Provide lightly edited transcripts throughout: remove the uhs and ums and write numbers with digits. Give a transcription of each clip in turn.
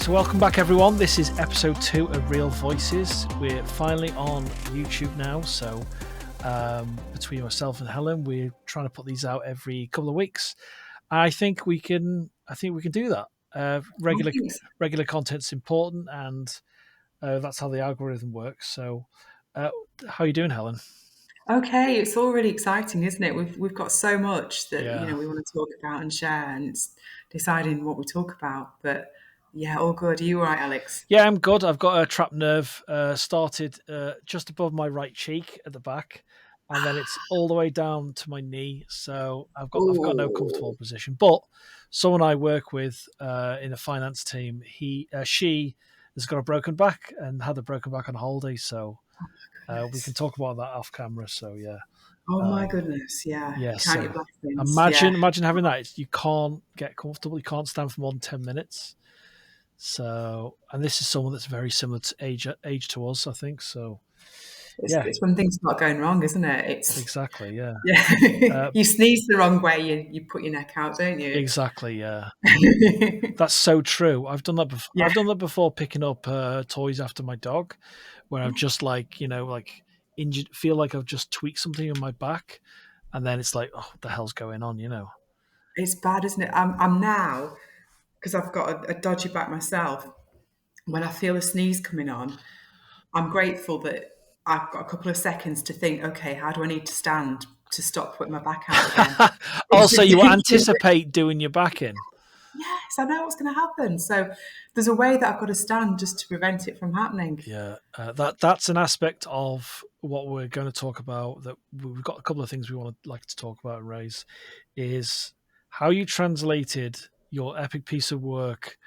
So welcome back, everyone. This is episode 2 of Real Voices. We're finally on YouTube now. So between myself and Helen, we're trying to put these out every couple of weeks. I think we can do that. Regular content's important, and that's how the algorithm works. So how are you doing, Helen? Okay, it's all really exciting, isn't it? We've got so much that Yeah. we want to talk about and share, and it's deciding what we talk about. But yeah, all good. Are you all right, Alex? Yeah, I'm good. I've got a trapped nerve started just above my right cheek at the back, and then it's all the way down to my knee. So I've got no comfortable Oh, position. But someone I work with in the finance team, she has got a broken back and had a broken back on holiday. So we can goodness. talk about that off camera. So yeah, Oh my um, goodness. Yeah. yeah. Count So your blessings. Yeah. imagine having that. You can't get comfortable. You can't stand for more than 10 minutes. So, and this is someone that's very similar to age to us, I think. So, yeah, It's when things start going wrong, isn't it? It's exactly. Yeah, yeah. uh, You sneeze the wrong way, you put your neck out, don't you? exactly. Yeah, that's so true. I've done that. Yeah. I've done that before, picking up toys after my dog, where I've just injured, feel like I've just tweaked something in my back, and then it's like, oh, what the hell's going on? It's bad, isn't it? I'm now, because I've got a dodgy back myself. When I feel a sneeze coming on, I'm grateful that I've got a couple of seconds to think, okay, how do I need to stand to stop putting my back out again? Also, you anticipate doing your back in. Yes, I know what's going to happen. So there's a way that I've got to stand just to prevent it from happening. Yeah, that's an aspect of what we're going to talk about. That we've got a couple of things we want to like to talk about and raise is how you translated your epic piece of work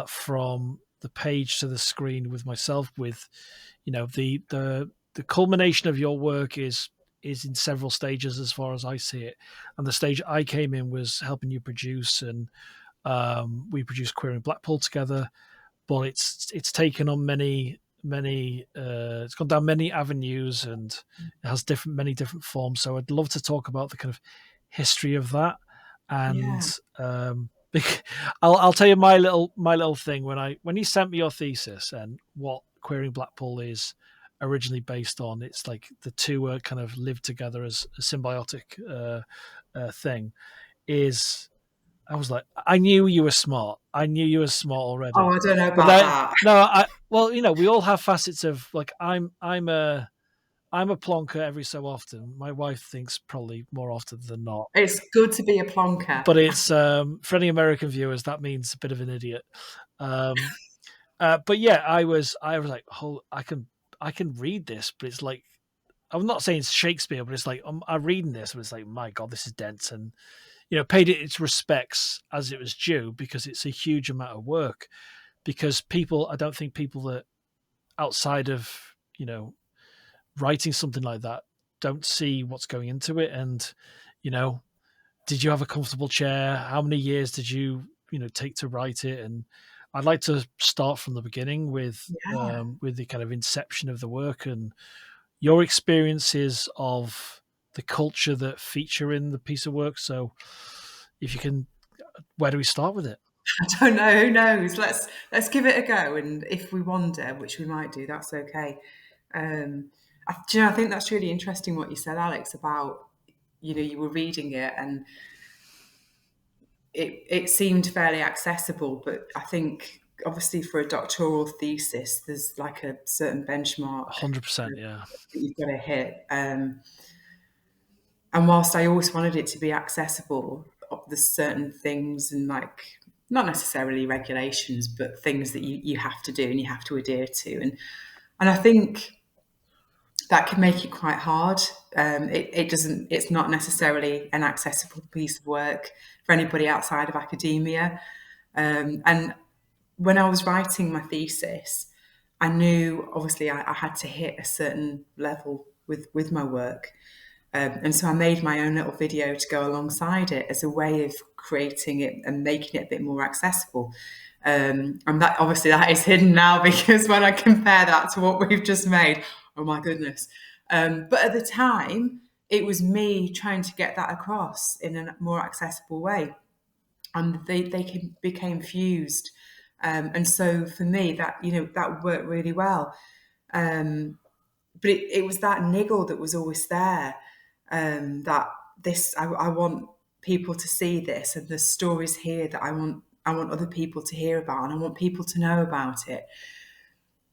from the page to the screen with myself. With the culmination of your work is in several stages as far as I see it, and the stage I came in was helping you produce, and we produced Queering Blackpool together, but it's taken on many it's gone down many avenues, and it has many different forms. So I'd love to talk about the kind of history of that, and Yeah. I'll tell you my little thing when you sent me your thesis and what Queering Blackpool is originally based on. It's like the two kind of live together as a symbiotic thing. Is I was like, I knew you were smart. I knew you were smart Oh, already. I don't know But about that, that. no, well, we all have facets of like I'm a plonker every so often. My wife thinks probably more often than not. It's good to be a plonker. But it's for any American viewers, that means a bit of an idiot. Um, but yeah, I was like, oh, I can read this, but it's like I'm not saying it's Shakespeare, but it's like I'm reading this, but it's like, my God, this is dense, and paid it its respects as it was due, because it's a huge amount of work. Because I don't think people that outside of writing something like that don't see what's going into it. And you know, did you have a comfortable chair? How many years did you take to write it? And I'd like to start from the beginning Yeah. with the kind of inception of the work and your experiences of the culture that feature in the piece of work. So, if you can, where do we start with it? I don't know. Who knows? Let's give it a go. And if we wander, which we might do, that's okay. I think that's really interesting what you said, Alex, about you were reading it and it seemed fairly accessible, but I think obviously for a doctoral thesis, there's like a certain benchmark 100%, yeah. that you've got to hit. And whilst I always wanted it to be accessible, there's certain things and like not necessarily regulations, but things that you have to do and you have to adhere to. And I think that can make it quite hard. It's not necessarily an accessible piece of work for anybody outside of academia. And when I was writing my thesis, I knew obviously I had to hit a certain level with my work. And so I made my own little video to go alongside it as a way of creating it and making it a bit more accessible. And that obviously that is hidden now, because when I compare that to what we've just made, oh my goodness. But at the time, it was me trying to get that across in a more accessible way. And they became fused And so for me, that, that worked really well. But it was that niggle that was always there. That this, I want people to see this, and the stories here that I want other people to hear about, and I want people to know about it.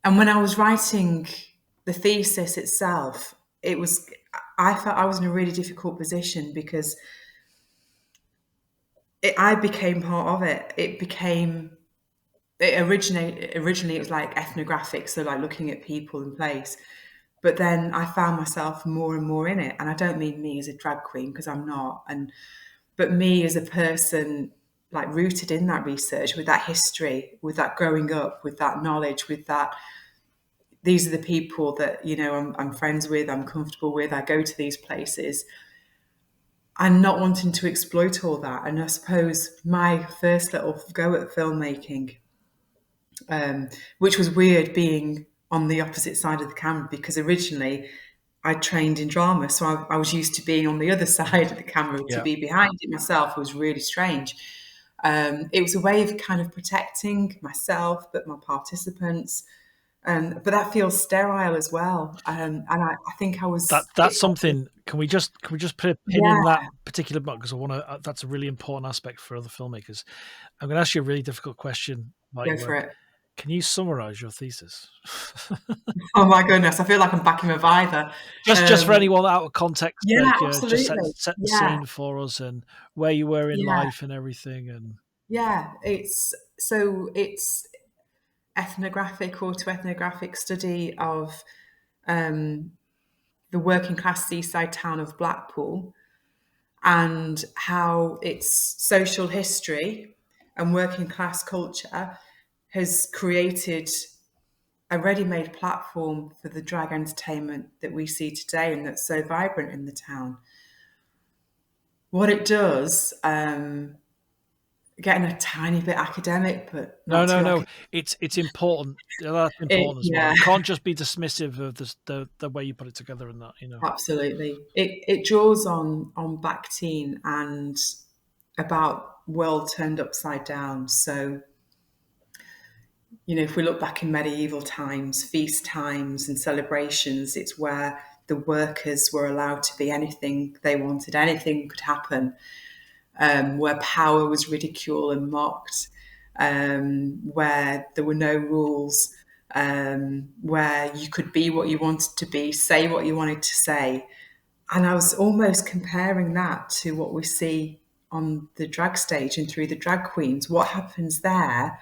And when I was writing the thesis itself, I felt I was in a really difficult position because I became part of it. Originally it was like ethnographic, so like looking at people and place. But then I found myself more and more in it. And I don't mean me as a drag queen, because I'm not. But me as a person, like rooted in that research, with that history, with that growing up, with that knowledge, with that, these are the people that, I'm friends with, I'm comfortable with, I go to these places, and not wanting to exploit all that. And I suppose my first little go at filmmaking, which was weird being on the opposite side of the camera, because originally I trained in drama, so I was used to being on the other side of the camera. To Yeah, be behind it myself was really strange. It was a way of kind of protecting myself, but my participants. But that feels sterile as well. And I think I was. that's something. Can we just put a pin in Yeah, that particular book, because I want to? That's a really important aspect for other filmmakers. I'm going to ask you a really difficult question about go your for work. it. Can you summarize your thesis? Oh my goodness, I feel like I'm back in Reviver. Just for Um, anyone out of context, yeah, like just set absolutely. set the Yeah, scene for us and where you were in yeah, life and everything. And yeah. It's ethnographic, autoethnographic study of um, the working class seaside town of Blackpool, and how its social history and working class culture has created a ready-made platform for the drag entertainment that we see today and that's so vibrant in the town. What it does, getting a tiny bit academic, but no, not no, too no, academic. it's important. That's important as well. Yeah, You can't just be dismissive of the way you put it together and that. absolutely. It draws on Bakhtin and about world turned upside down. So, if we look back in medieval times, feast times and celebrations, it's where the workers were allowed to be anything they wanted, anything could happen, where power was ridiculed and mocked, where there were no rules, where you could be what you wanted to be, say what you wanted to say. And I was almost comparing that to what we see on the drag stage and through the drag queens. What happens there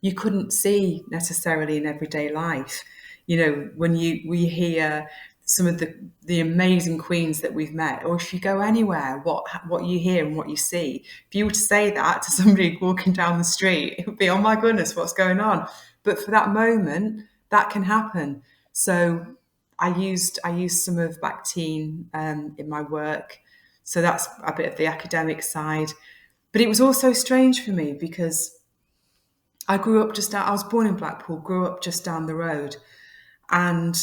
you couldn't see necessarily in everyday life. When we hear some of the amazing queens that we've met, or if you go anywhere, what you hear and what you see. If you were to say that to somebody walking down the street, it would be, oh my goodness, what's going on? But for that moment, that can happen. So I used some of Bakhtin in my work. So that's a bit of the academic side. But it was also strange for me because I was born in Blackpool, grew up just down the road, and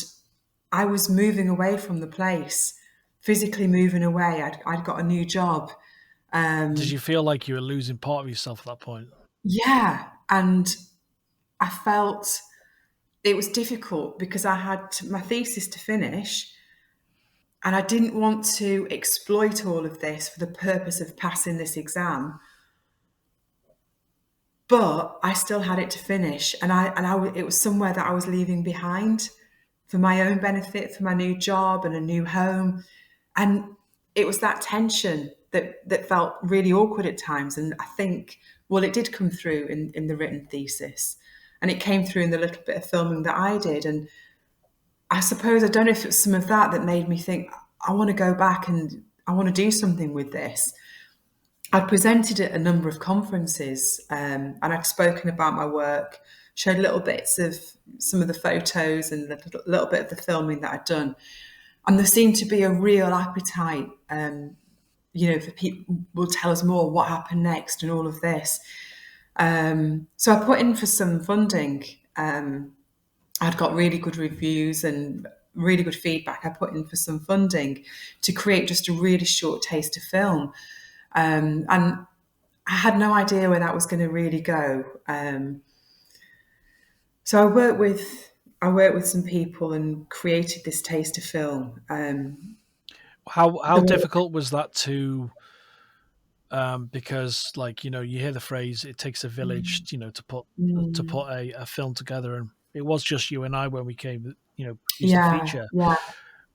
I was moving away from the place, physically moving away. I'd got a new job. Did Um, you feel like you were losing part of yourself at that point? yeah, and I felt it was difficult because I had my thesis to finish, and I didn't want to exploit all of this for the purpose of passing this exam. But I still had it to finish, it was somewhere that I was leaving behind for my own benefit, for my new job and a new home. And it was that tension that felt really awkward at times. And I think, well, it did come through in the written thesis, and it came through in the little bit of filming that I did. And I suppose, I don't know if it's some of that that made me think, I want to go back and I want to do something with this. I'd presented at a number of conferences, and I'd spoken about my work, showed little bits of some of the photos and a little bit of the filming that I'd done. And there seemed to be a real appetite, for people will tell us more what happened next and all of this. So I put in for some funding. I'd got really good reviews and really good feedback. I put in for some funding to create just a really short taste of film. And I had no idea where that was going to really go. So I worked with some people and created this taster film. How The way, difficult was that to because like you hear the phrase it takes a village to mm, put a film together, and it was just you and I when we came used the yeah, feature. yeah.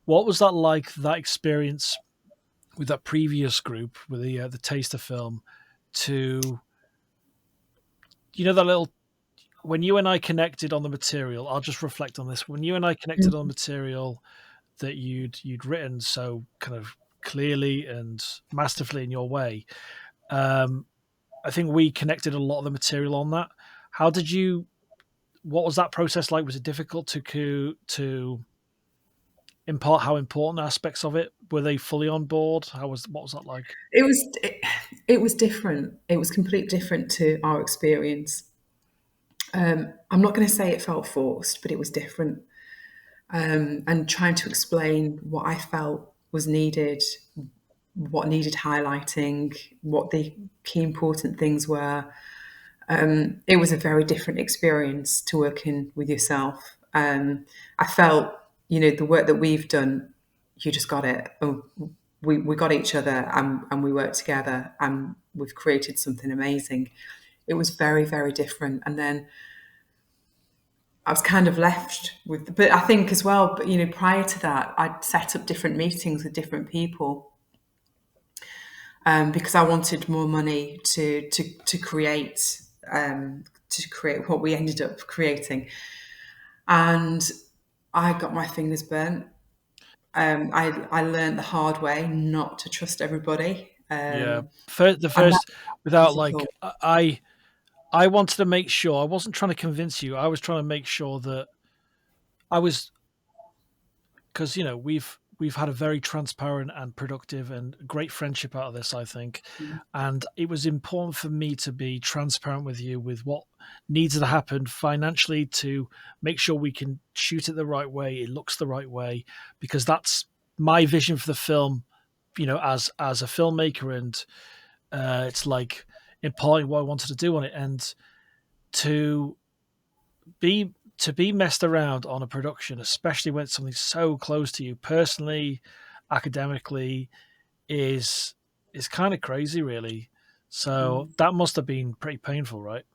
What was that like, that experience with that previous group with the taster film, to that little, when you and I connected on the material, I'll just reflect on this. When you and I connected on the Mm. material that you'd written so kind of clearly and masterfully in your way, um, I think we connected a lot of the material on that. How did you? What was that process like? Was it difficult to impart how important aspects of it? Were they fully on board? What was that like? It was it was different. It was completely different to our experience. I'm not going to say it felt forced, but it was different. And trying to explain what I felt was needed, what needed highlighting, what the key important things were. It was a very different experience to working with yourself. I felt, the work that we've done, you just got it. Oh, we got each other, and we worked together, and we've created something amazing. It was very, very different. And then I was kind of left with, but I think as well, but prior to that, I'd set up different meetings with different people, because I wanted more money to create what we ended up creating, and I got my fingers burnt. I learned the hard way not to trust everybody, Yeah, the and that first, without like difficult. I wanted to make sure I wasn't trying to convince you. I was trying to make sure that I was, because we've had a very transparent and productive and great friendship out of this, I think, and it was important for me to be transparent with you with what needs to happen financially to make sure we can shoot it the right way, it looks the right way, because that's my vision for the film. As a filmmaker, and it's like imparting what I wanted to do on it, and to be messed around on a production, especially when it's something so close to you personally, academically, is kind of crazy, really. So that must have been pretty painful, right?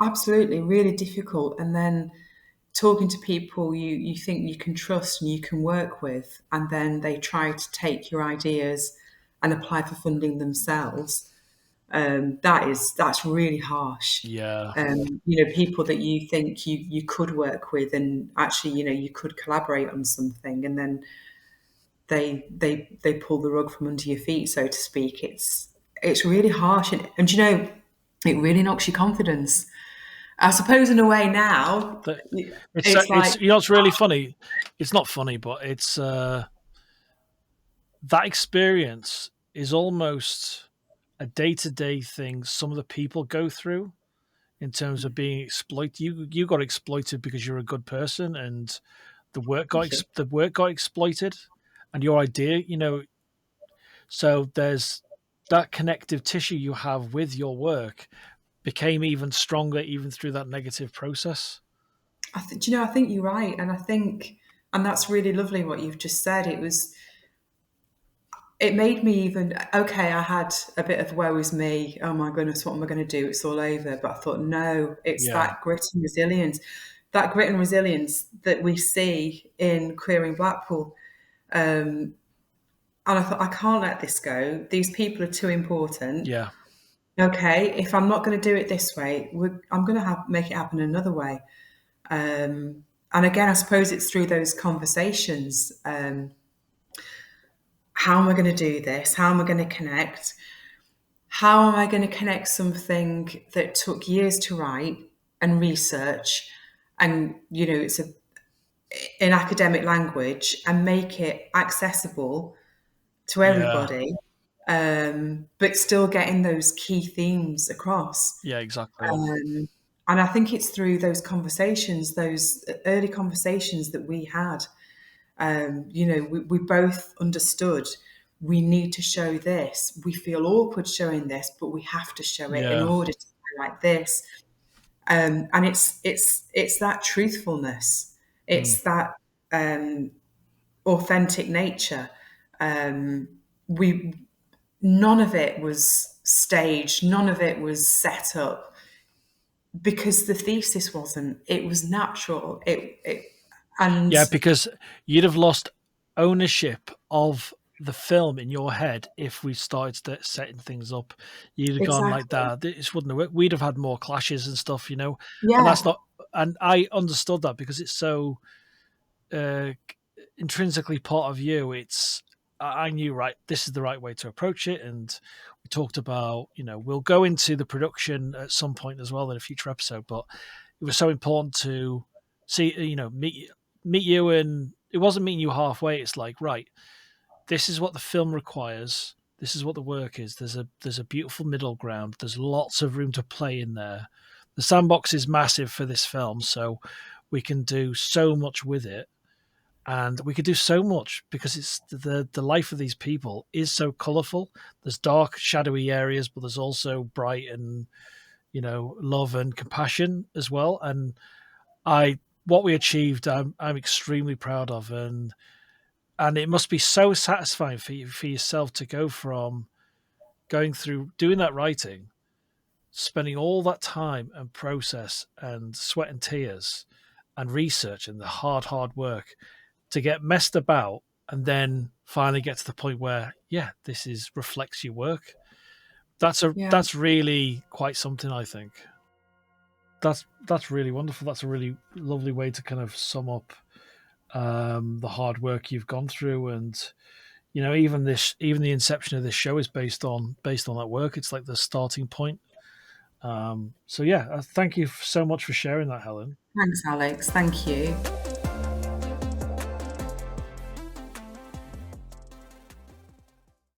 Absolutely, really difficult. And then talking to people you think you can trust and you can work with, and then they try to take your ideas and apply for funding themselves. That's really harsh. Yeah, People that you think you could work with, and actually, you could collaborate on something, and then they pull the rug from under your feet, so to speak. It's really harsh, and it really knocks your confidence. I suppose in a way now, that it's like, it's it's really funny. It's not funny, but it's that experience is almost a day-to-day thing some of the people go through in terms of being exploited. You got exploited because you're a good person, and thank you. the work got exploited, and your idea, so there's that connective tissue you have with your work became even stronger even through that negative process. I think you're right, and that's really lovely what you've just said. It made me even okay. I had a bit of woe is me. Oh my goodness, what am I going to do? It's all over. But I thought, no, it's Yeah, that grit and resilience that we see in Queering Blackpool. And I thought, I can't let this go. These people are too important. yeah, Okay, if I'm not going to do it this way, I'm going to make it happen another way. And again, I suppose it's through those conversations. How am I going to do this? How am I going to connect? How am I going to connect something that took years to write and research, and it's in academic language, and make it accessible to yeah, everybody, but still getting those key themes across. yeah, exactly. And I think it's through those conversations, those early conversations that we had. We both understood we need to show this. We feel awkward showing this, but we have to show it in Yeah, order to highlight this. And it's that truthfulness, Mm. it's that um, authentic nature. Um, we None of it was staged, none of it was set up, because the thesis wasn't. It was natural. And Yeah, because you'd have lost ownership of the film in your head if we started setting things up. You'd have gone like exactly, that. This wouldn't have worked. We'd have had more clashes and stuff, and that's yeah, not. And I understood that because it's so uh, intrinsically part of you. I knew right. This is the right way to approach it, and we talked about we'll go into the production at some point as well in a future episode. But it was so important to see meet you, and it wasn't meeting you halfway. It's like, right, this is what the film requires. This is what the work is. There's a beautiful middle ground. There's lots of room to play in there. The sandbox is massive for this film, so we can do so much with it, and we could do so much because it's the life of these people is so colorful. There's dark, shadowy areas, but there's also bright and love and compassion as well. And I what we achieved, I'm extremely proud of, and it must be so satisfying for yourself to go from going through doing that writing, spending all that time and process and sweat and tears and research and the hard work to get messed about and then finally get to the point where this is reflects your work. yeah, That's really quite something, I think. That's really wonderful. That's a really lovely way to kind of sum up the hard work you've gone through, and even the inception of this show is based on that work. It's like the starting point. So yeah, thank you so much for sharing that, Helen. thanks, Alex, thank you.